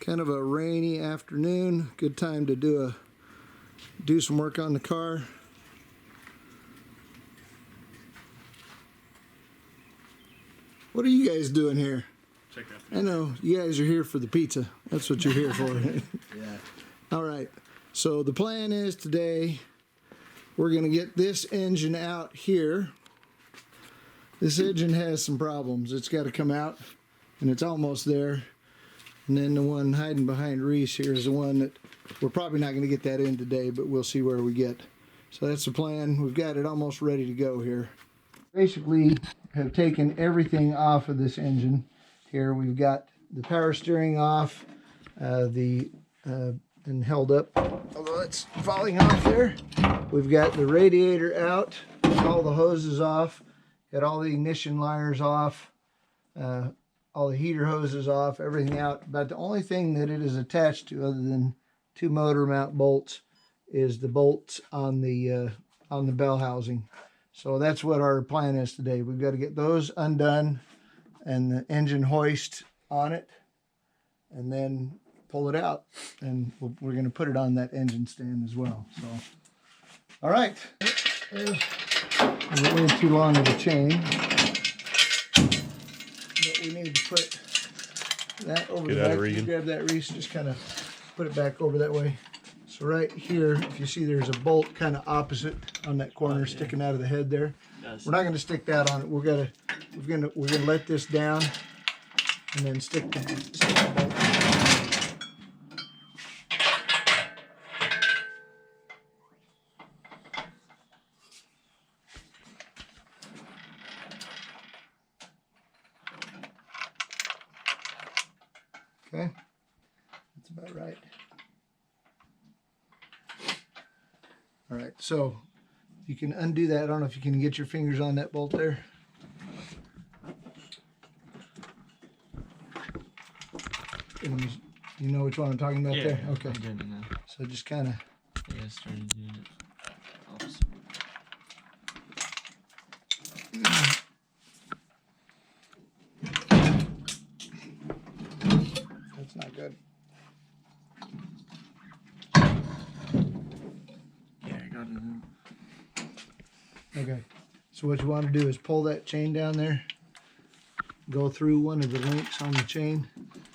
Kind of a rainy afternoon. Good time to do some work on the car. What are you guys doing here? Check that. I know you guys are here for the pizza. That's what you're here for. Yeah. All right. So the plan is today we're going to get this engine out here. This engine has some problems. It's got to come out, and it's almost there. And then the one hiding behind Reese here is the one that we're probably not going to get that in today, but we'll see where we get. So that's the plan. We've got it almost ready to go here. Basically have taken everything off of this engine here. We've got the power steering off, and held up, although it's falling off there. We've got the radiator out, all the hoses off, got all the ignition liners off, all the heater hoses off, everything out. But the only thing that it is attached to, other than two motor mount bolts, is the bolts on the bell housing. So that's what our plan is today. We've got to get those undone and the engine hoist on it, and then pull it out, and we're going to put it on that engine stand as well. So, all right. There's way too long of a chain, but we need to put that over the back. You grab that, Reese, just kind of put it back over that way. So right here, if you see, there's a bolt kind of opposite on that corner, sticking out of the head there. Yes. We're not going to stick that on it. We're gonna let this down and then stick the bolt. Okay, that's about right. All right, so you can undo that. I don't know if you can get your fingers on that bolt there. You know which one I'm talking about there? Okay. I didn't know. So just kind of. Yeah, I started doing it opposite. That's not good. Yeah, I got it. Okay. So what you want to do is pull that chain down there, go through one of the links on the chain,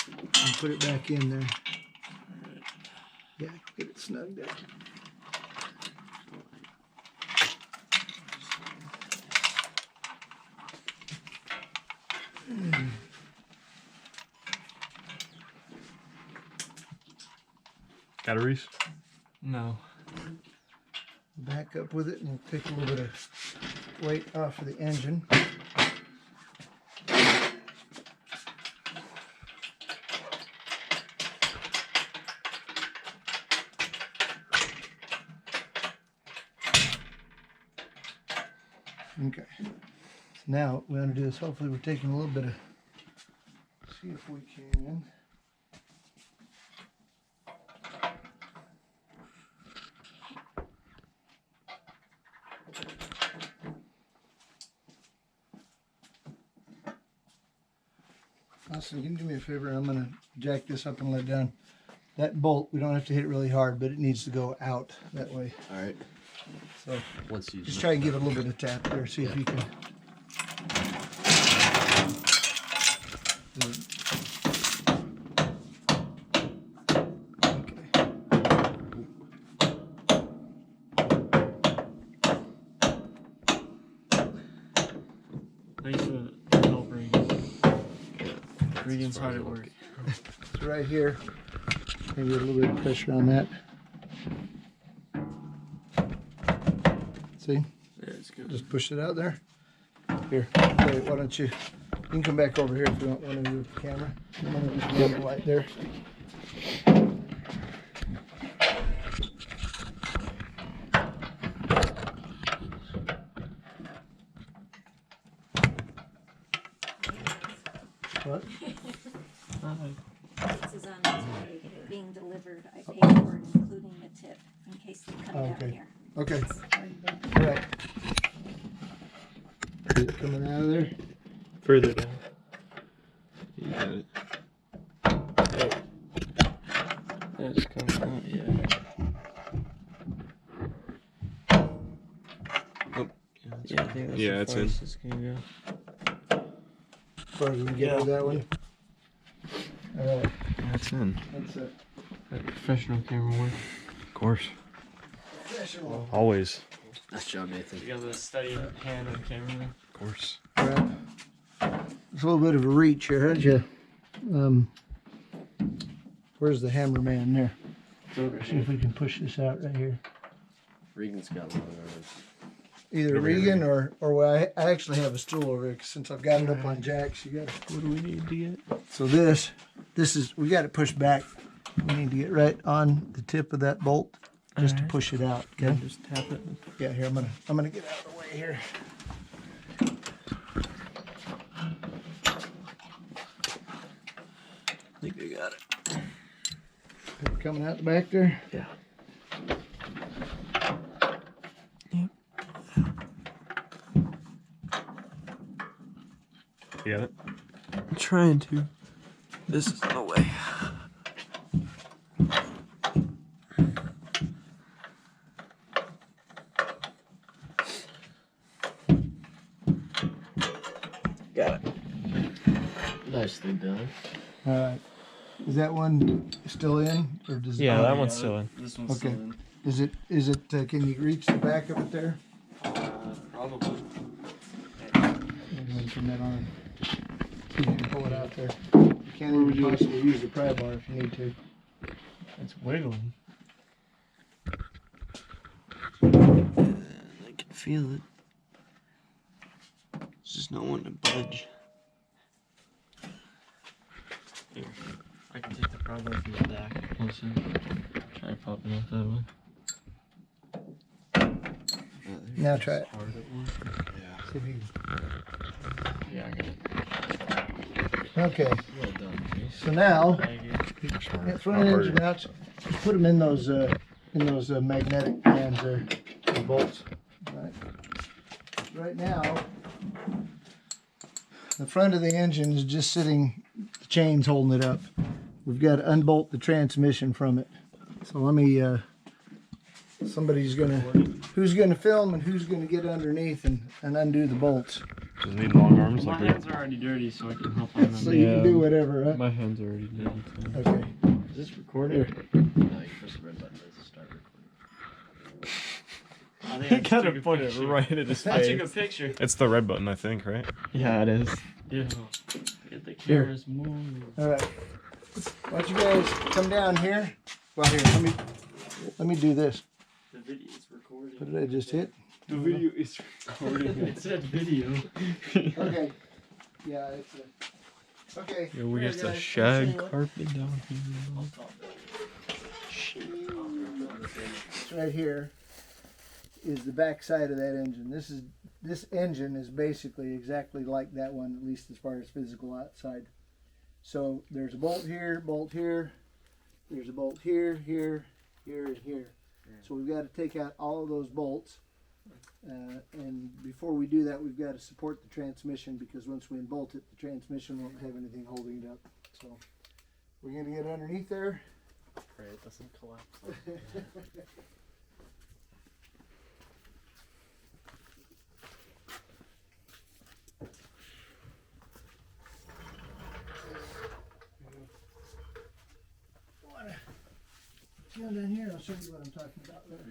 and put it back in there. Yeah, get it snug there. Got a Reese? No. Back up with it and we'll take a little bit of weight off of the engine. Okay. Now what we want to do is, hopefully we're taking a little bit of, see if we can. Austin, can you do me a favor? I'm going to jack this up and let it down. That bolt, we don't have to hit it really hard, but it needs to go out that way. All right. So Once you just try and give it a little bit of tap there. See if you can. Thanks for the help, Regan. Regan's hard at work. It's right here. Maybe a little bit of pressure on that. See? Yeah, it's good. Just push it out there. Here, okay, why don't you can come back over here if you want one of you with the camera. One of you can the light there. What? This is on its way, being delivered. I paid for it, including the tip, in case they come down Okay. here. Okay. All right. Is it coming out of there? Further down. You got it. It's coming out, yeah. Oh. Yeah, I think that's Yeah, the it's in. farthest it's gonna go. As far as we can get with that one. Alright, That's in. that's a That professional camera work. Of course. professional. Always. Nice job, Nathan. You got the steady hand on camera. Of course. Right. It's a little bit of a reach here, had you? Where's the hammer man there? It's over See if we can push this out right here. Regan's got long arms. Either Over here. Regan or well, I actually have a stool over here 'cause since I've got it up on jacks. You got What do we need to get? so this is we got it pushed back. We need to get right on the tip of that bolt just to Alright. push it out. Okay. And just tap it. Yeah, here I'm gonna get out of the way here. I think I got it. Paper coming out the back there. Yeah. You got it? I'm trying to. This is the way. Got it. Nicely done. All right. Is that one still in, or does Yeah, oh, that one's still in. This one's Okay. still in. Is it? Can you reach the back of it there? Probably. Turn that on. See if you can pull it out there. You can't even possibly use the pry bar if you need to. It's wiggling. I can feel it. It's just not wanting to budge. Here, I can take the problem from the back. Listen, try popping off that one. Now try it. Hard at once. See if you Yeah, I got it. can. Okay. Well done, Chase. So now, Thank you. yeah, front engine mounts. Put them in those magnetic bands there, the bolts. Right. Right now, the front of the engine is just sitting. The chain's holding it up. We've got to unbolt the transmission from it. So let me. Who's gonna film and who's gonna get underneath and undo the bolts. Does it need long arms? My Like we hands are already dirty, so I can help on them. So you can do whatever, right? My hands are already dirty. Too. Okay. Is this recording? No, you press the red button to start recording. I think I gotta put it right at his face. I took a picture. It's the red button, I think, right? Yeah, it is. Yeah. Get the cameras moving. All right. Why don't you guys come down here? Well, here. Let me do this. The video is recording. What did I just hit? The video is recording. It said video. Okay. Yeah, it's a. Okay. Yeah, we Here, got the guys, shag let's see carpet down here. what's right here is the back side of that engine. This engine is basically exactly like that one, at least as far as physical outside. So there's a bolt here, there's a bolt here, here, and here. So we've got to take out all of those bolts. And before we do that, we've got to support the transmission, because once we unbolt it, the transmission won't have anything holding it up. So we're going to get underneath there. Pray it doesn't collapse. Come down here, I'll show you what I'm talking about later.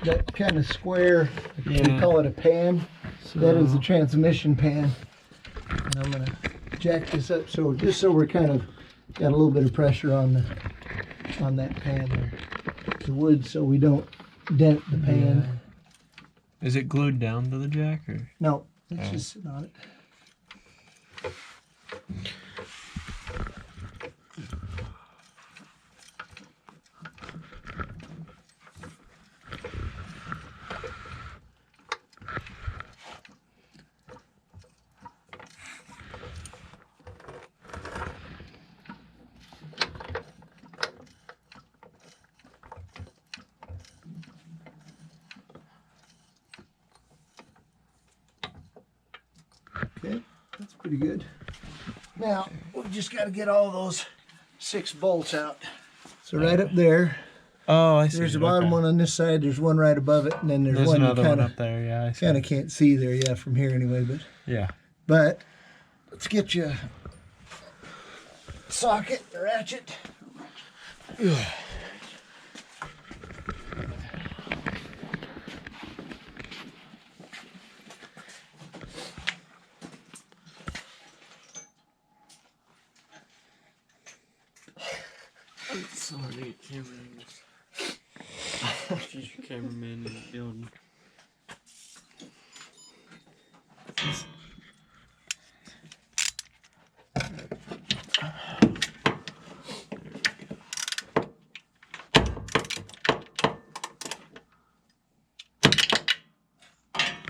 That kind of square, we call it a pan. That is the transmission pan. And I'm gonna jack this up so just so we're kind of got a little bit of pressure on that pan there. The wood, so we don't dent the pan. Is it glued down to the jack or? No, it's just sitting on it. Okay, that's pretty good. Now, we just got to get all those 6 bolts out. So right up there, Oh, I see. there's the bottom one on this side, there's one right above it, and then there's one you another one kind up of there. Yeah, I see. can't see there, yeah, from here anyway. Yeah. But let's get you a socket, a ratchet. It's so hard to get camera angles. She's your cameraman in the building.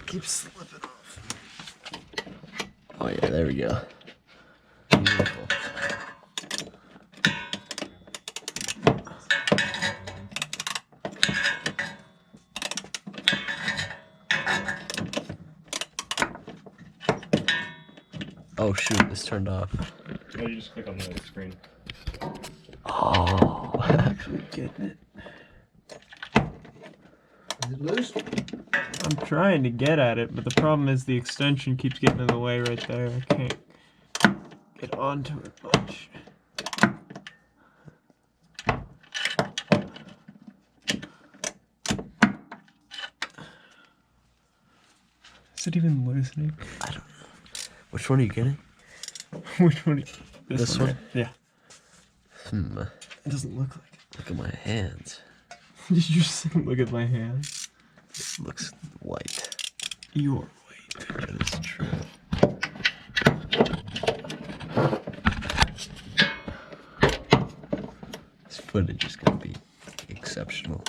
Keep slipping off. Oh yeah, there we go. Beautiful. Oh shoot, this turned off. No, you just click on the screen. Oh. Actually getting it. Is it loose? I'm trying to get at it, but the problem is the extension keeps getting in the way right there. I can't get onto it much. Is it even loosening? I don't know. Which one are you getting? Which one? This one? right? Yeah. It doesn't look like it. Look at my hands. Did you just look at my hands? It looks white. You're white. That is true. This footage is gonna be exceptional.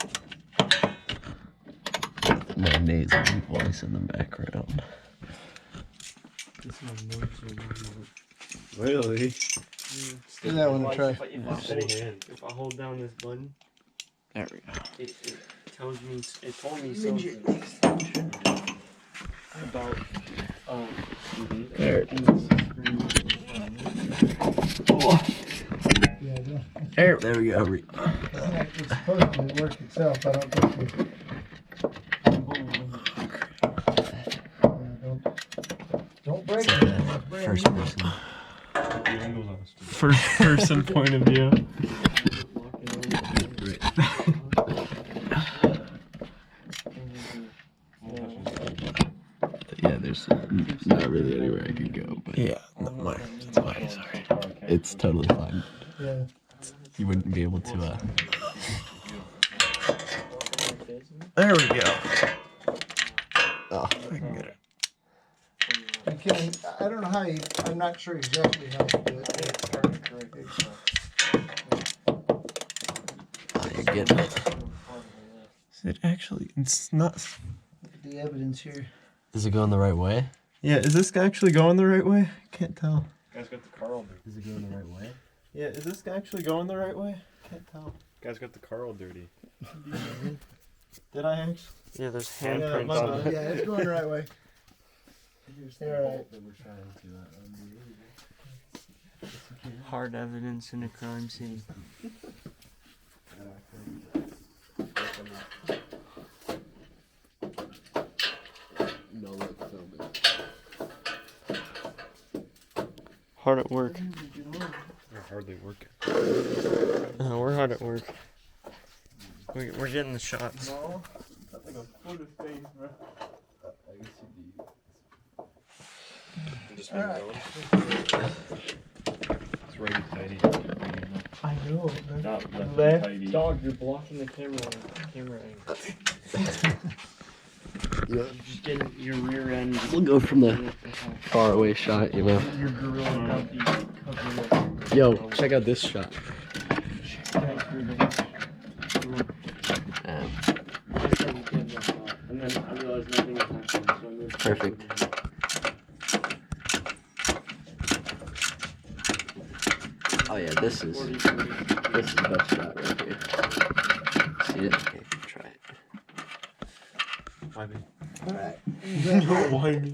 With my nasal voice in the background. This one moves or not. Really? Give that one a try. If I hold down this button, there we go. It tells me, it told me something about, There it Yeah, There we go. it's supposed to work itself. I don't think you. Don't break it. First person. First person point of view. Yeah, there's not really anywhere I could go, but Yeah, mine. It's mine, sorry. it's totally fine. Yeah. You wouldn't be able to, There we go. oh, I can get it. You can, I don't know how you, I'm not sure exactly how to do it. oh, you're getting it. Is it actually, it's not. The evidence here. Is it going the right way? Yeah, is this guy actually going the right way? I can't tell. Guy's got the car all dirty. Is it going the right way? Yeah, is this guy actually going the right way? Can't tell. Guy's got the car all dirty. Did I actually? Yeah, there's handprints Yeah, on it. yeah, it's going the right way. You're right. Hard evidence in a crime scene. Hard at work. They're hardly working. We're hard at work. We're getting the shots. No. Just All right. It's right tidy. I know. Not left Left tidy. dog, you're blocking the camera angle. You're just getting your rear end. We'll go from the far away shot, you know. Your gorilla monkey covering up. Yo, check out this shot. And then I realized nothing was happening, so I moved. Perfect. Oh yeah, this is the best shot right here. See it? Okay, try it. All right. Why me?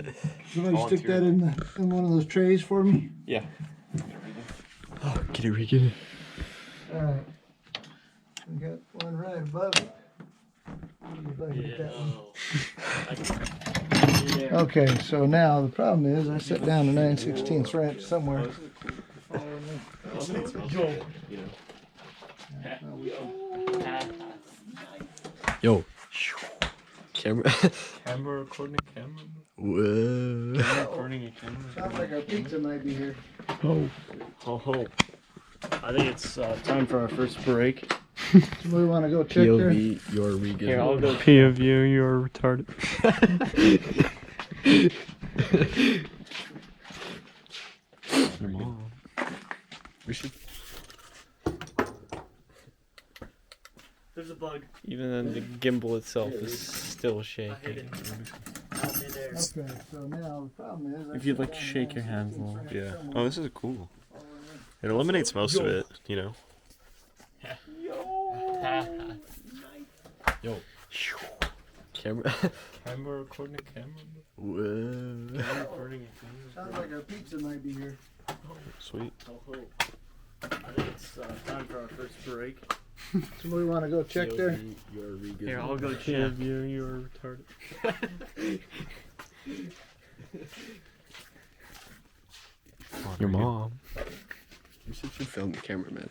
Somebody stick that in one of those trays for me. Yeah. Oh, get it, Regan. All right. We got one right above it. See if I can get that one. Okay, so now the problem is I set down a 9/16 wrench somewhere. Yo. Camera. Camera recording a camera. Whoa. Recording a camera. Sounds like our pizza might be here. Oh. Oh. I think it's time for our first break. Somebody want to go check there? POV, you're Regan. Here, I'll go POV, you're retarded. Your mom. We should. There's a bug. Even then, the gimbal itself is still shaking. Okay, so now the problem is. If you'd like to shake your hands a little. Yeah. Oh, this is cool. It eliminates most of it, you know. Yo. Camera. Camera recording a camera. Whoa. Camera recording a camera. Sounds like our pizza might be here. Sweet. Oh. I think it's time for our first break. Somebody want to go check there? POV, you're Regan. Here, I'll go check. POV, you're retarded. Your mom. We should film the cameraman.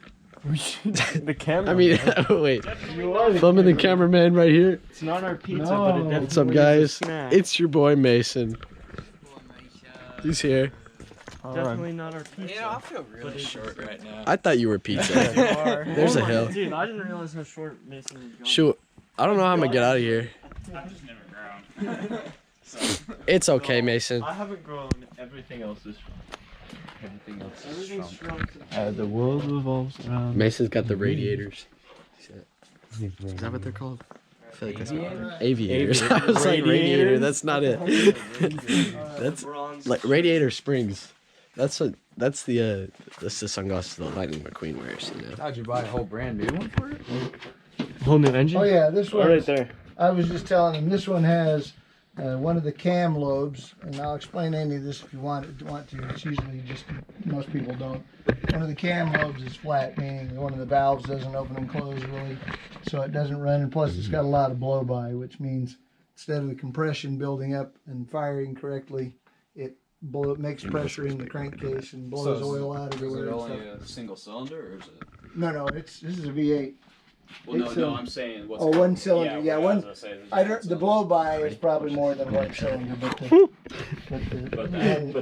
The camera. I mean, wait. Filming the cameraman right here. It's not our pizza, No. but it definitely What's up, is a guys? snack. It's your boy Mason. He's here. Definitely not our pizza. You know, I feel really short right now. I thought you were pizza. There's Oh a my- hill. Dude, I didn't realize how short Mason was going. Shoot. I don't know how I'm gonna get out of here. I've just never grown. It's okay, Mason. I haven't grown. Everything else is strong. Everything else is Everything's strong. strong. The world revolves around. Mason's got the radiators. Is that what they're called? I feel like that's aviators. I was like radiator. That's not it. That's like Radiator Springs. That's the sunglasses the Lightning McQueen wears. You know. How'd you buy a whole brand new one for it? Whole new engine? Oh yeah, this one. Right there. I was just telling him this one has one of the cam lobes, and I'll explain any of this if you want to. It's usually just most people don't. One of the cam lobes is flat, meaning one of the valves doesn't open and close really, so it doesn't run. And plus, it's got a lot of blow by, which means instead of the compression building up and firing correctly, it makes pressure in the crankcase and blows oil out everywhere. Is it and only stuff. a single cylinder or is it? No, this is a V8. Well, It's no, a- I'm saying what's. Oh, one cylinder. Yeah, one. I don't. The blow by is probably more than one cylinder, but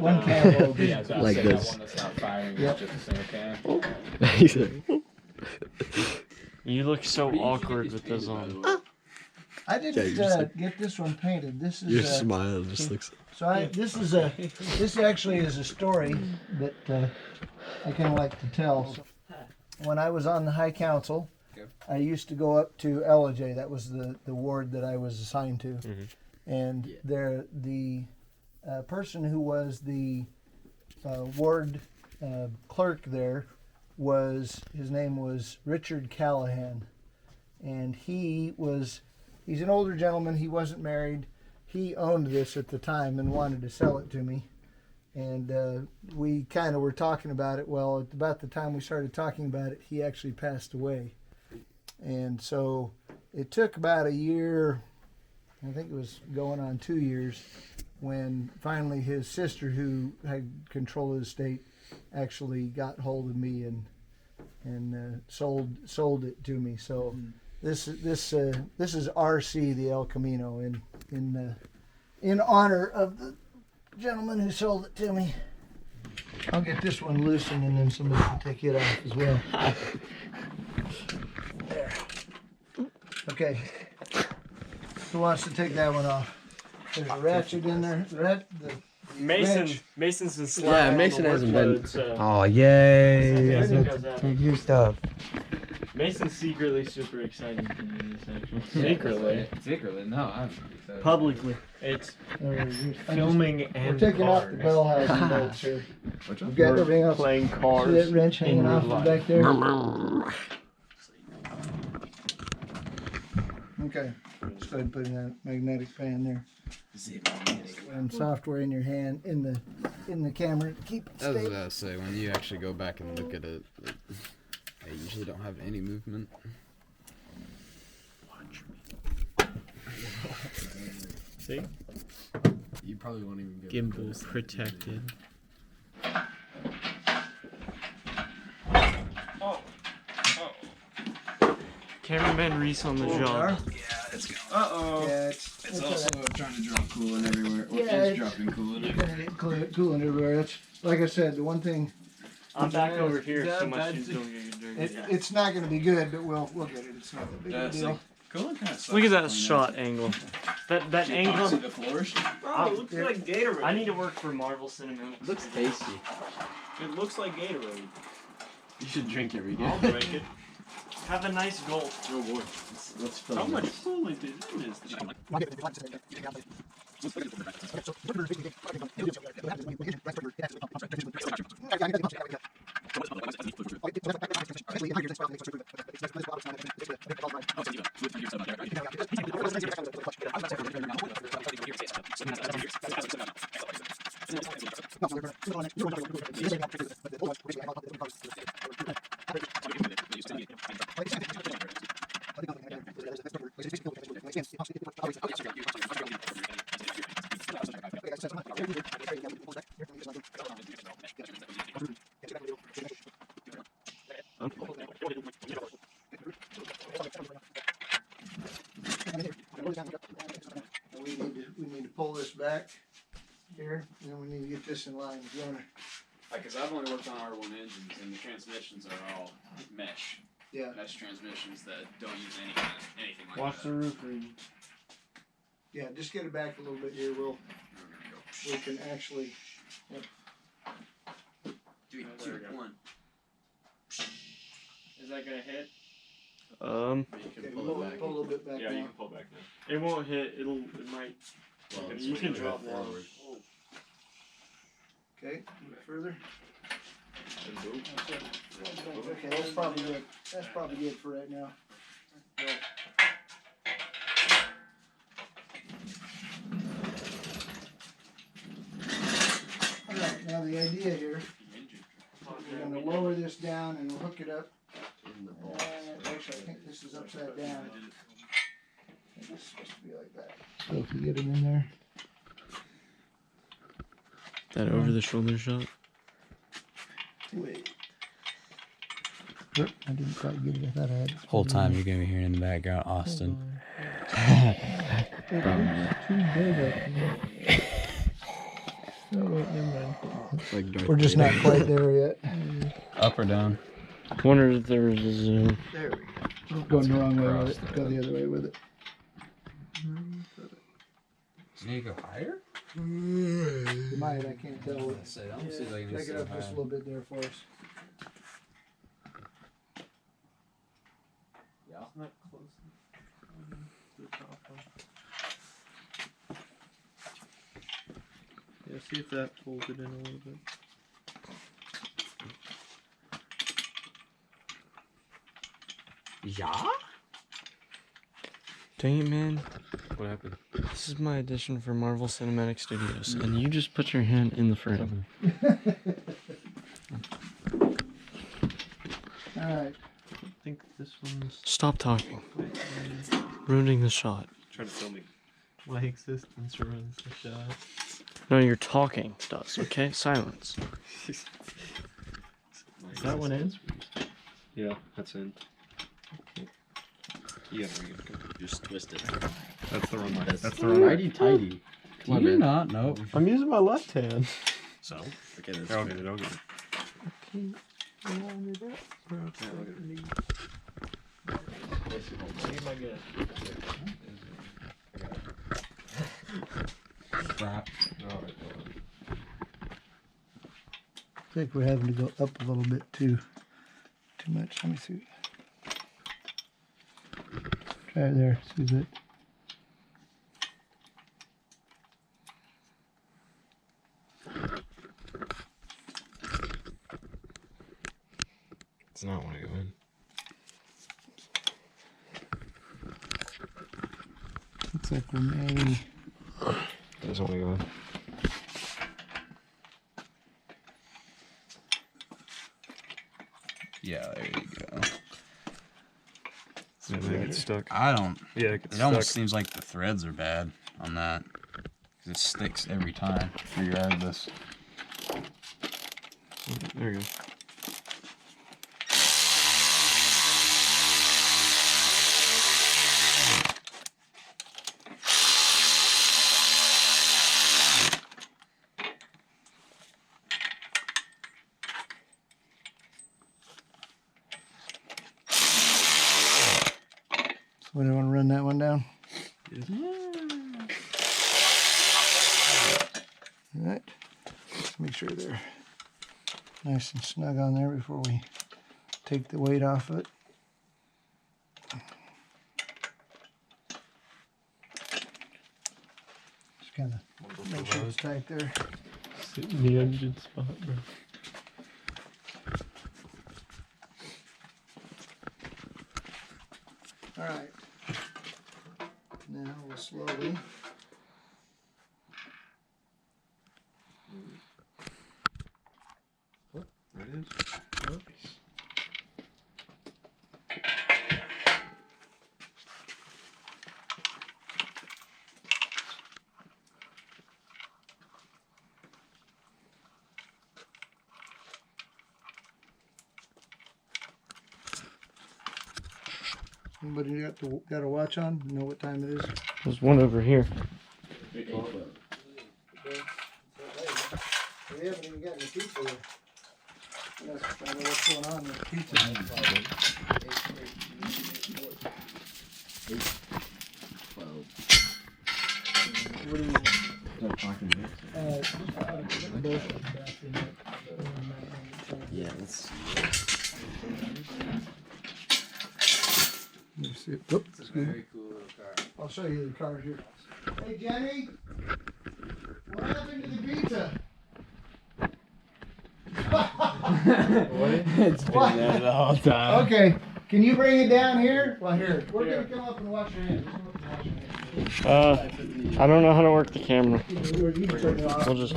one cam lobe. Yeah, so Like like this. that one that's not firing, Yep. it's just a single can. He's like, You look so Where did you get awkward these with painted, this by on. the way? I didn't Yeah, you're just like- get this one painted. This is your smile just looks. this actually is a story that I kind of like to tell. So, when I was on the High Council, I used to go up to LJ. That was the ward that I was assigned to, and there the person who was the ward clerk there his name was Richard Callahan, and he's an older gentleman. He wasn't married. He owned this at the time and wanted to sell it to me. And we kind of were talking about it. Well, at about the time we started talking about it, he actually passed away. And so it took about a year, I think it was going on 2 years, when finally his sister, who had control of the estate, actually got hold of me and sold it to me. So this is RC, the El Camino, in honor of the gentleman who sold it to me. I'll get this one loosened and then somebody can take it off as well. There. Okay. Who wants to take that one off? There's a ratchet in there. Wrench. Mason's been Yeah, sliding. Mason hasn't been. Oh, yay! Mason does that. Take your stuff. Mason's secretly super excited to do this, actually. Secretly, no, I'm excited. Publicly. It's filming We're and taking off the cars. bell housing bolts here. Which We've one? got everything else. Playing See cars. that wrench hanging in off real life. back there? Okay. Let's go ahead and put in that magnetic pan there. and software in your hand in the camera to keep it I was stable. about to say, when you actually go back and look at it, I usually don't have any movement. See? You probably won't even get Gimbal protected. Cameraman Reese on the job. Yeah, it's also trying to drop coolant everywhere. Or Yeah, is dropping coolant everywhere. coolant everywhere. That's like I said. The one thing I'm back over here, Yeah, so my bad shoes thing. don't get dirty. it's not going to be good, but we'll get it. It's not that big of a deal. Coolant kind of sucks. Look at that to clean shot angle. That See angle. the floors? Bro, it looks like Gatorade. I need to work for Marvel Cinematics. Looks tasty. It looks like Gatorade. You should drink it, Rico. I'll drink it. Have a nice gulp. Oh boy. Let's fill How it. much coolant is in this thing? We need to pull this back here, and then we need to get this in line. If you wanna, Because I've only worked on R1 engines, and the transmissions are all mesh. yeah. Mesh transmissions that don't use anything like Watch that. the roof, Reed. Yeah, just get it back a little bit here. We can actually. Three, there we two, go. one. Is that gonna hit? You Okay, can pull, pull it back. pull a little bit back Yeah, you now. can pull back now. It won't hit. It might. Well, it's You when can go drop down. forward. Okay, a little bit further. And boom. Okay, that's probably good. That's probably good for right now. All right, now the idea here, we're going to lower this down and we'll hook it up. In the balls. Actually, I think this is upside down. I think it's supposed to be like that. So if you get it in there. That over the shoulder shot. Wait. Yep, I didn't quite get it. I thought I had it. Whole time you're gonna be hearing in the background Austin. Like Darth We're just Vader. not quite there yet. Up or down? I wonder if there was a zoom. There we go. Going the wrong way with it. Go the other way with it. You need to go higher? You might, I can't tell. I don't see like Take it up just a little bit there for us. Yeah. Not close. Yeah, see if that pulls it in a little bit. Yeah? Dang it, man. What happened? This is my audition for Marvel Cinematic Studios, and you just put your hand in the frame. Alright. I think this one's... Stop talking. Ruining the shot. Try to film me. My existence ruins the shot. No, you're talking does, okay? Silence. Is that one in? Yeah, that's in. You gotta ring it. Go. Just twist it. That's the wrong one. That's the That's wrong one. righty tighty. Come on, Do you man. not? Nope. I'm using my left hand. So? Okay, that's They're all good. good. They're all good. Crap. I think we're having to go up a little bit too much. Let me see. Try it there. See that? It's not want to go in. Looks like we may doesn't want to go in. Yeah, there you go. So they get stuck. I don't. Yeah, it gets It almost stuck. seems like the threads are bad on that. 'Cause it sticks every time, regardless. There you go. So we want to run that one down. All right. Make sure they're nice and snug on there before we take the weight off of it. Just kind of make sure it's tight there. Sit in the engine spot, bro. All right. Now we'll slowly. There it is. Anybody got a watch on? You know what time it is? There's one over here. We haven't even gotten the pizza yet. Let's find out what's going on with the pizza. What do you Yeah, let's Let me see it. Oop, that's good. Very cool little car. I'll show you the car here. Hey Jenny, what happened to the pizza? It's been there the whole time. Okay, can you bring it down here? Well, here. We're gonna come up and wash your hands. Let's come up and wash your hands. I don't know how to work the camera. You can turn it off. We'll just